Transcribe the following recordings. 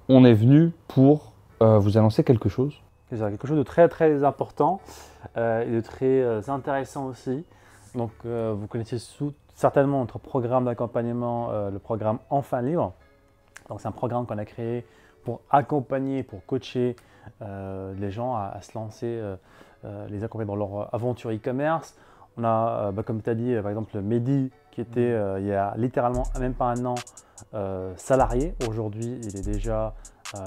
on est venu pour vous annoncer quelque chose. C'est ça, quelque chose de très très important et de très intéressant aussi. Donc vous connaissez certainement notre programme d'accompagnement, le programme Enfin Libre. Donc c'est un programme qu'on a créé pour accompagner, pour coacher les gens à se lancer, les accompagner dans leur aventure e-commerce. On a, comme tu as dit, par exemple Mehdi qui était il y a littéralement même pas un an salarié. Aujourd'hui, il est déjà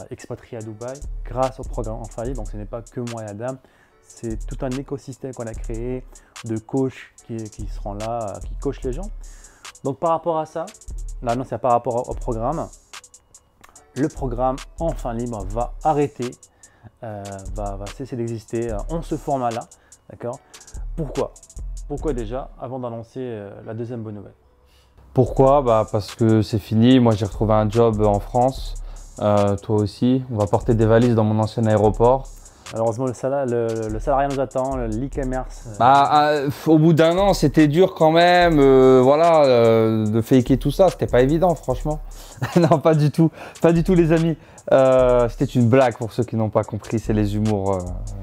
expatrié à Dubaï grâce au programme Enfin Libre. Donc ce n'est pas que moi et Adam, c'est tout un écosystème qu'on a créé de coachs qui seront là, qui coachent les gens. Donc par rapport à ça, là non, c'est par rapport au programme. Le programme Enfin Libre va arrêter, va cesser d'exister en ce format-là. D'accord ? Pourquoi déjà, avant d'annoncer la deuxième bonne nouvelle? Pourquoi? Parce que c'est fini. Moi, j'ai retrouvé un job en France. Toi aussi. On va porter des valises dans mon ancien aéroport. Malheureusement, le salariat nous attend, l'e-commerce. Au bout d'un an, c'était dur quand même. De faker tout ça, c'était pas évident, franchement. Non, pas du tout, les amis. C'était une blague pour ceux qui n'ont pas compris. C'est les humours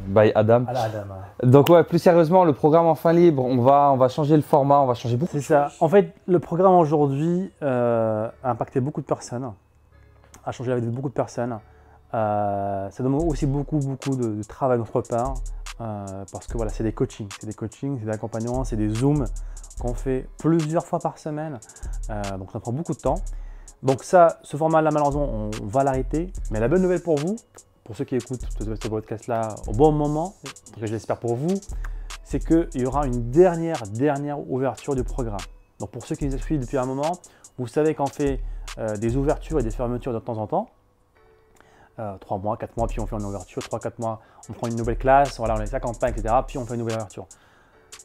by Adam. Adam, ouais. Donc ouais, plus sérieusement, le programme Enfin Libre, on va changer le format, on va changer beaucoup. C'est ça. En fait, le programme aujourd'hui a impacté beaucoup de personnes, a changé la vie de beaucoup de personnes. Ça demande aussi beaucoup de travail de notre part parce que voilà, c'est des coachings, c'est des accompagnements, c'est des zooms qu'on fait plusieurs fois par semaine. Donc ça prend beaucoup de temps. Donc ce format-là, malheureusement, on va l'arrêter. Mais la bonne nouvelle pour vous, pour ceux qui écoutent ce podcast-là au bon moment, en tout cas je l'espère pour vous, c'est qu'il y aura une dernière ouverture du programme. Donc pour ceux qui nous suivent depuis un moment, vous savez qu'on fait des ouvertures et des fermetures de temps en temps. 3 mois, 4 mois, puis on fait une ouverture, 3-4 mois, on prend une nouvelle classe, voilà, on les accompagne, etc. Puis on fait une nouvelle ouverture.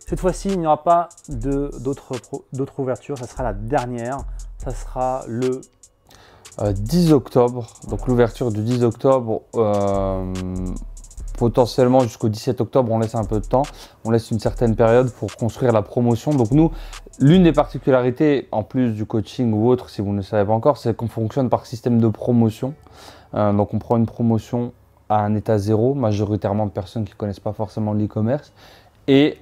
Cette fois-ci, il n'y aura pas d'autres ouvertures, ça sera la dernière, ça sera le 10 octobre, donc l'ouverture du 10 octobre, potentiellement jusqu'au 17 octobre, on laisse un peu de temps, on laisse une certaine période pour construire la promotion. Donc nous, l'une des particularités, en plus du coaching ou autre, si vous ne le savez pas encore, c'est qu'on fonctionne par système de promotion. Donc on prend une promotion à un état zéro, majoritairement de personnes qui ne connaissent pas forcément l'e-commerce, et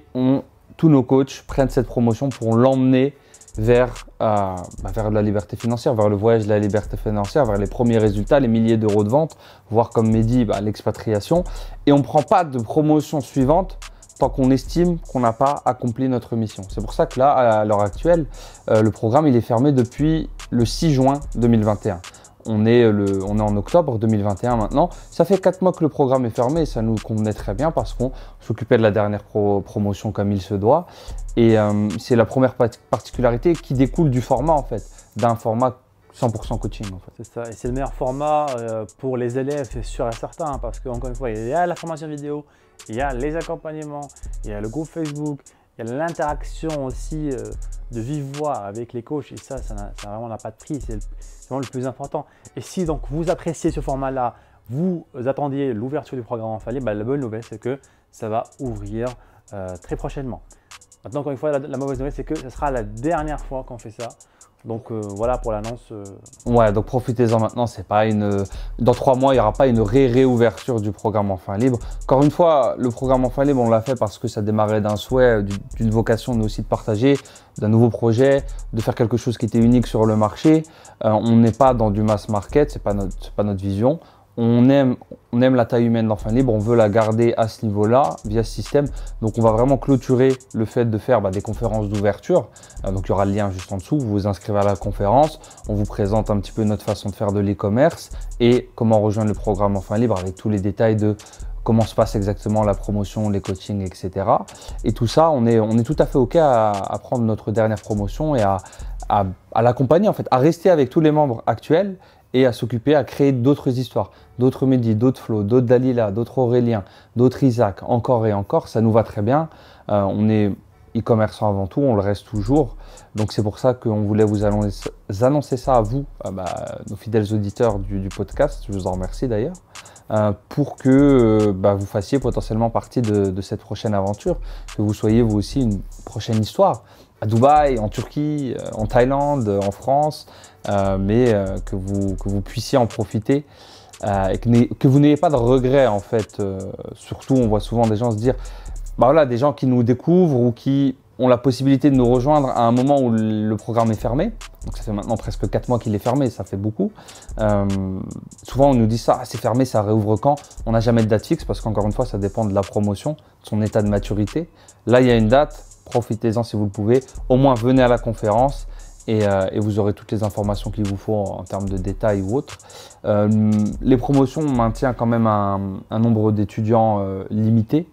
tous nos coachs prennent cette promotion pour l'emmener vers la liberté financière, vers le voyage de la liberté financière, vers les premiers résultats, les milliers d'euros de vente, voire comme Mehdi, l'expatriation. Et on ne prend pas de promotion suivante tant qu'on estime qu'on n'a pas accompli notre mission. C'est pour ça que là, à l'heure actuelle, le programme il est fermé depuis le 6 juin 2021. On est en octobre 2021 maintenant. Ça fait 4 mois que le programme est fermé et ça nous convenait très bien parce qu'on s'occupait de la dernière promotion comme il se doit. Et c'est la première particularité qui découle du format en fait, d'un format 100% coaching en fait. C'est ça, et c'est le meilleur format pour les élèves, c'est sûr et certain, parce qu'encore une fois, il y a la formation vidéo, il y a les accompagnements, il y a le groupe Facebook, il y a l'interaction aussi de vive voix avec les coachs, et ça vraiment n'a pas de prix, c'est vraiment le plus important. Et si donc vous appréciez ce format-là, vous attendiez l'ouverture du programme Enfin Libre, la bonne nouvelle c'est que ça va ouvrir très prochainement. Maintenant, encore une fois, la mauvaise nouvelle c'est que ce sera la dernière fois qu'on fait ça. Donc voilà pour l'annonce. Ouais, donc profitez-en maintenant, c'est pas dans 3 mois, il n'y aura pas une réouverture du programme Enfin Libre. Encore une fois, le programme Enfin Libre, on l'a fait parce que ça démarrait d'un souhait, d'une vocation, mais aussi de partager, d'un nouveau projet, de faire quelque chose qui était unique sur le marché. On n'est pas dans du mass market, c'est pas notre vision. On aime la taille humaine d'Enfin Libre, on veut la garder à ce niveau-là via ce système. Donc on va vraiment clôturer le fait de faire des conférences d'ouverture. Donc il y aura le lien juste en dessous, vous vous inscrivez à la conférence, on vous présente un petit peu notre façon de faire de l'e-commerce et comment rejoindre le programme Enfin Libre avec tous les détails de comment se passe exactement la promotion, les coachings, etc. Et tout ça, on est tout à fait OK à prendre notre dernière promotion et à l'accompagner en fait, à rester avec tous les membres actuels et à s'occuper à créer d'autres histoires, d'autres Mehdi, d'autres Flo, d'autres Dalila, d'autres Aurélien, d'autres Isaac, encore et encore, ça nous va très bien. On est e-commerçant avant tout, on le reste toujours. Donc c'est pour ça qu'on voulait vous annoncer ça à vous, nos fidèles auditeurs du podcast, je vous en remercie d'ailleurs, pour que vous fassiez potentiellement partie de cette prochaine aventure, que vous soyez vous aussi une prochaine histoire. À Dubaï, en Turquie, en Thaïlande, en France, mais que vous puissiez en profiter et que vous n'ayez pas de regrets en fait. Surtout, on voit souvent des gens se dire, bah voilà, des gens qui nous découvrent ou qui ont la possibilité de nous rejoindre à un moment où le programme est fermé. Donc ça fait maintenant presque 4 mois qu'il est fermé, ça fait beaucoup. Souvent on nous dit ça, ah, c'est fermé, ça réouvre quand? On n'a jamais de date fixe parce qu'encore une fois ça dépend de la promotion, de son état de maturité. Là il y a une date, profitez-en si vous le pouvez. Au moins venez à la conférence et vous aurez toutes les informations qu'il vous faut en termes de détails ou autres. Les promotions, on maintient quand même un nombre d'étudiants limité.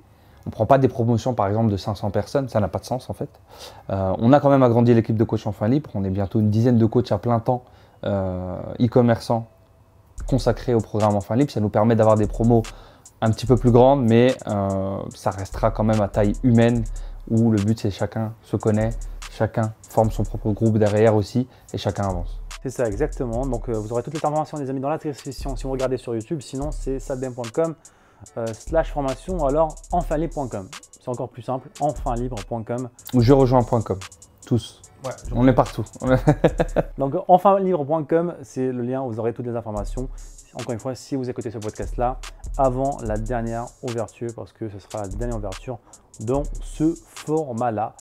On ne prend pas des promotions par exemple de 500 personnes, ça n'a pas de sens en fait. On a quand même agrandi l'équipe de coach Enfin Libre, on est bientôt une dizaine de coachs à plein temps e-commerçants consacrés au programme Enfin Libre. Ça nous permet d'avoir des promos un petit peu plus grandes, mais ça restera quand même à taille humaine où le but c'est chacun se connaît, chacun forme son propre groupe derrière aussi et chacun avance. C'est ça, exactement. Donc, vous aurez toutes les informations, les amis, dans la description si vous regardez sur YouTube. Sinon, c'est sadbem.com/formation ou alors enfinlibre.com. C'est encore plus simple, enfinlibre.com. Ou je rejoins.com, tous. Ouais, on est partout. Donc, enfinlibre.com, c'est le lien où vous aurez toutes les informations. Encore une fois, si vous écoutez ce podcast-là avant la dernière ouverture, parce que ce sera la dernière ouverture dans ce format-là.